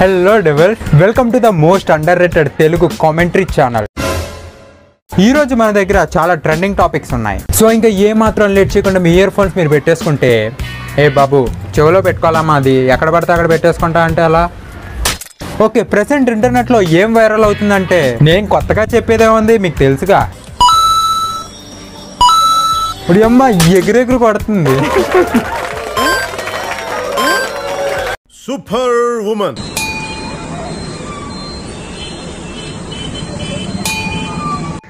Hello devils, welcome to the most under rated Telugu commentary channel. ఈ రోజు మన దగ్గర చాలా ట్రెండింగ్ టాపిక్స్ ఉన్నాయి. సో ఇంకా ఏ మాత్రం లేట్ చేయకుండా మీ ఇయర్ ఫోన్స్ మీరు పెట్టేసుకుంటే, ఏ బాబు చెవిలో పెట్టుకోవాలమ్మా, అది ఎక్కడ పడితే అక్కడ పెట్టేసుకుంటా అంటే అలా. ఓకే, ప్రెసెంట్ ఇంటర్నెట్లో ఏం వైరల్ అవుతుందంటే, నేను కొత్తగా చెప్పేదేముంది మీకు తెలుసుగా, ఇప్పుడు అమ్మ ఎగురెగురు కొడుతుంది. Super woman.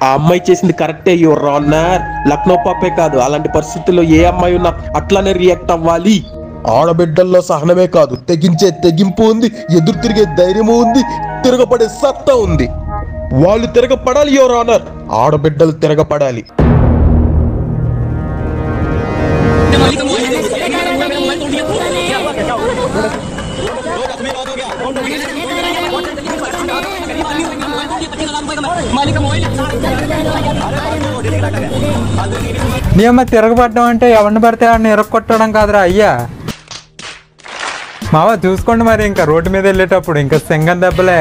ఆ అమ్మాయి చేసింది కరెక్టే యువర్ ఆనర్. లక్నో పాపే కాదు, అలాంటి పరిస్థితుల్లో ఏ అమ్మాయి ఉన్నా అట్లానే రియాక్ట్ అవ్వాలి. ఆడబిడ్డల్లో సహనమే కాదు, తెగించే తెగింపు ఉంది, ఎదురు తిరిగే ధైర్యము ఉంది, తిరగబడే సత్తా ఉంది. వాళ్ళు తిరగపడాలి యువర్ ఆనర్, ఆడబిడ్డలు తిరగపడాలి. నీ అమ్మ తిరగబడ్డం అంటే ఎవరిని పడితే వాడిని ఇరగొట్టడం కాదురా అయ్యా. మావ చూసుకోండి మరి, ఇంకా రోడ్డు మీద వెళ్ళేటప్పుడు ఇంకా సింగం దెబ్బలే.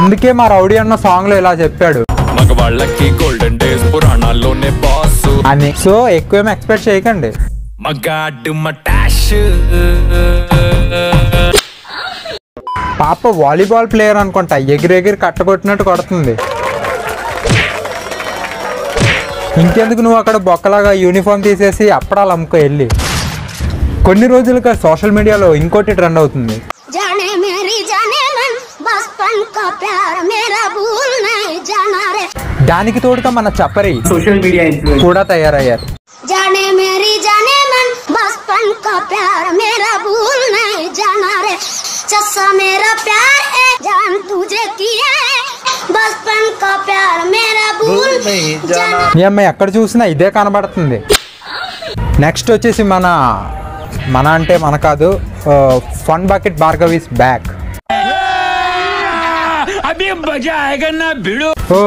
అందుకే మా రౌడీ అన్న సాంగ్ లో ఇలా చెప్పాడు మగవాళ్ళకి గోల్డెన్ డేస్ పురాణాల్లోనే బాస్ అని. సో ఎక్కువేం ఎక్స్పెక్ట్ చేయకండి. మగాడు మటాష్. పాప వాలీబాల్ ప్లేయర్ అనుకుంటా, ఎగిరెగిరి కట్టగొట్టినట్టు కొడుతుంది. ఇంకెందుకు నువ్వు అక్కడ బొక్కలాగా యూనిఫామ్ తీసేసి అప్పడాలు అమ్ముకో వెళ్ళి. కొన్ని రోజులుగా సోషల్ మీడియాలో ఇంకోటి ట్రెండ్ అవుతుంది. దానికి తోడుగా మన చప్పరి సోషల్ మీడియా కూడా తయారయ్యారు. మీ అమ్మాయి ఎక్కడ చూసినా ఇదే కనబడుతుంది. నెక్స్ట్ వచ్చేసి మన అంటే మన కాదు, ఫన్ బకెట్ భార్గవీస్ బ్యాక్. ఓ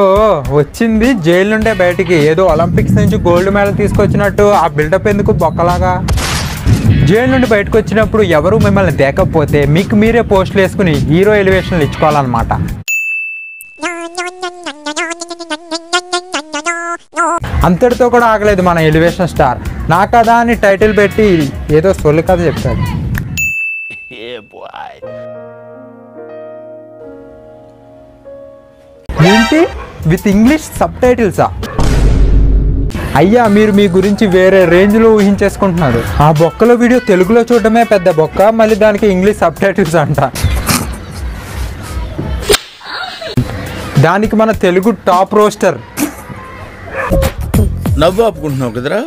వచ్చింది జైలు నుండే బయటికి, ఏదో ఒలింపిక్స్ నుంచి గోల్డ్ మెడల్ తీసుకొచ్చినట్టు ఆ బిల్డప్ ఎందుకు బొక్కలాగా. జైలు నుండి బయటకు వచ్చినప్పుడు ఎవరు మిమ్మల్ని దేకపోతే మీకు మీరే పోస్టులు వేసుకుని హీరో ఎలివేషన్లు ఇచ్చుకోవాలన్నమాట. అంతటితో కూడా ఆగలేదు మన ఎలివేషన్ స్టార్. నా కథ అని టైటిల్ పెట్టి ఏదో సొల్లు కథ చెప్పాడు. ఏంటి విత్ ఇంగ్లీష్ సబ్ టైటిల్సా? అయ్యా మీరు మీ గురించి వేరే రేంజ్లో ఊహించేసుకుంటున్నారు. ఆ బొక్కలో వీడియో తెలుగులో చూడటమే పెద్ద బొక్క, మళ్ళీ దానికి ఇంగ్లీష్ సబ్ టైటిల్స్ అంట. దానికి మన తెలుగు టాప్ రోస్టర్ నవ్వు ఆపుకుంటున్నావు కదరా.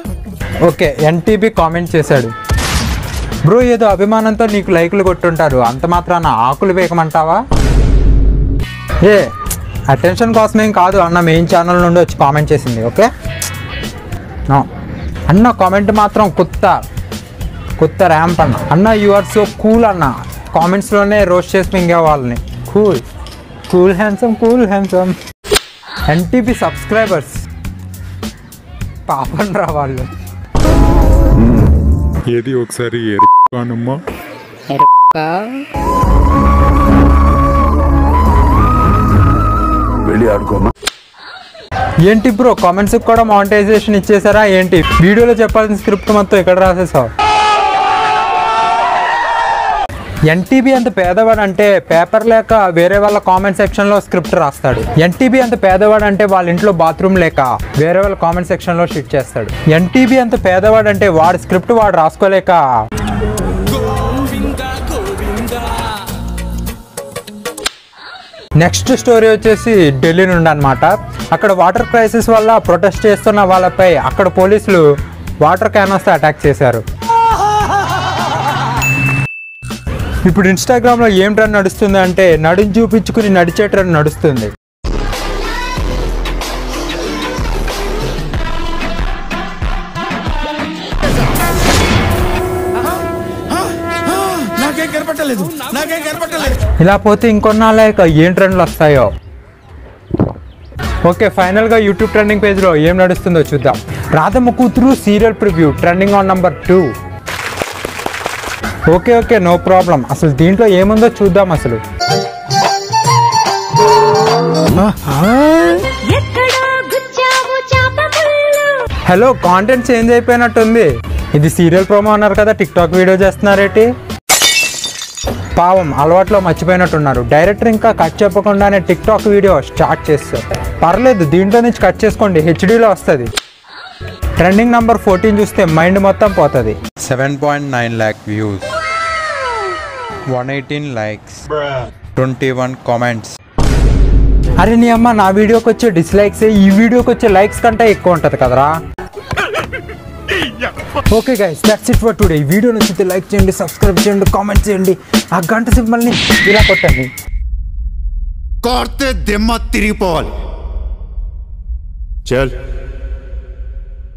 ఓకే, ఎన్టీబీ కామెంట్ చేశాడు, బ్రో ఏదో అభిమానంతో నీకు లైకులు కొట్టుంటారు, అంత మాత్రాన ఆకులు వేయకమంటావా? ఏ అటెన్షన్ కోసమేం కాదు అన్న, మెయిన్ ఛానల్ నుండి వచ్చి కామెంట్ చేసింది. ఓకే అన్న, కామెంట్ మాత్రం కొత్త ర్యాంప్ అన్న. అన్న యు ఆర్ సో కూల్ అన్న, కామెంట్స్లోనే రోస్ట్ చేసి మింగే వాళ్ళని. Cool handsome. ఎన్టీపీ సబ్స్క్రైబర్స్ పాపం రా వాళ్ళు. ఏది ఒకసారి కానమ్మా. వెళ్ళి ఆడుకోమా. ఏంటి బ్రో కామెంట్స్ కూడా మానిటైజేషన్ ఇచ్చేసారా ఏంటి? వీడియోలో చెప్పాల్సిన స్క్రిప్ట్ మొత్తం ఇక్కడ రాసేసావు. ఎన్టీబీ అంత పేదవాడు అంటే పేపర్ లేక వేరే వాళ్ళ కామెంట్ సెక్షన్లో స్క్రిప్ట్ రాస్తాడు. ఎన్టీబీ అంత పేదవాడు అంటే వాళ్ళ ఇంట్లో బాత్రూమ్ లేక వేరే వాళ్ళ కామెంట్ సెక్షన్లో షిట్ చేస్తాడు. ఎన్టీబీ అంత పేదవాడు అంటే వాడి స్క్రిప్ట్ వాడు రాసుకోలేక. నెక్స్ట్ స్టోరీ వచ్చేసి ఢిల్లీ నుండి అనమాట. అక్కడ వాటర్ క్రైసిస్ వల్ల ప్రొటెస్ట్ చేస్తున్న వాళ్ళపై అక్కడ పోలీసులు వాటర్ క్యానర్స్తో అటాక్ చేశారు. ఇప్పుడు ఇన్స్టాగ్రామ్లో ఏం ట్రెండ్ నడుస్తుంది అంటే, నడుం చూపించుకుని నడిచే ట్రెండ్ నడుస్తుంది. ఇలా పోతే ఇంకొన్నాళ్ళ ఏం ట్రెండ్లు వస్తాయో. ఓకే, ఫైనల్గా యూట్యూబ్ ట్రెండింగ్ పేజ్లో ఏం నడుస్తుందో చూద్దాం. రాధమ్మ కూతురు serial preview trending on number 2. Okay, no problem. అసలు దీంట్లో ఏముందో చూద్దాం. అసలు హలో, కాంటెంట్ చేంజ్ అయిపోయినట్టుంది. ఇది సీరియల్ ప్రోమో అన్నారు కదా, టిక్ టాక్ వీడియో చేస్తున్నారేంటి? పావం అలవాట్లో మర్చిపోయినట్టున్నారు. డైరెక్టర్ ఇంకా కట్ చెప్పకుండానే టిక్ టాక్ వీడియో స్టార్ట్ చేస్తారు. పర్లేదు, దీంట్లో నుంచి కట్ చేసుకోండి, హెచ్డీలో వస్తుంది. ట్రెండింగ్ నంబర్ 14 చూస్తే మైండ్ మొత్తం పోతుంది. 7.9 lakh వ్యూస్, 118 likes, 21 కామెంట్స్. అరే నీ అమ్మ, నా వీడియోకి వచ్చే డిస్లైక్స్ ఈ వీడియోకి వచ్చే లైక్స్ కంటే ఎక్కువ ఉంటుంది కదరా. Okay guys, that's it for today. ఈ వీడియో నచ్చితే లైక్ చేయండి, సబ్స్క్రైబ్ చేయండి, కామెంట్ చేయండి, ఆ గంట సింబల్ని ఇలా కొట్టండి. కొడితే దిమ్మ తిరిగిపోవాలి. చల్.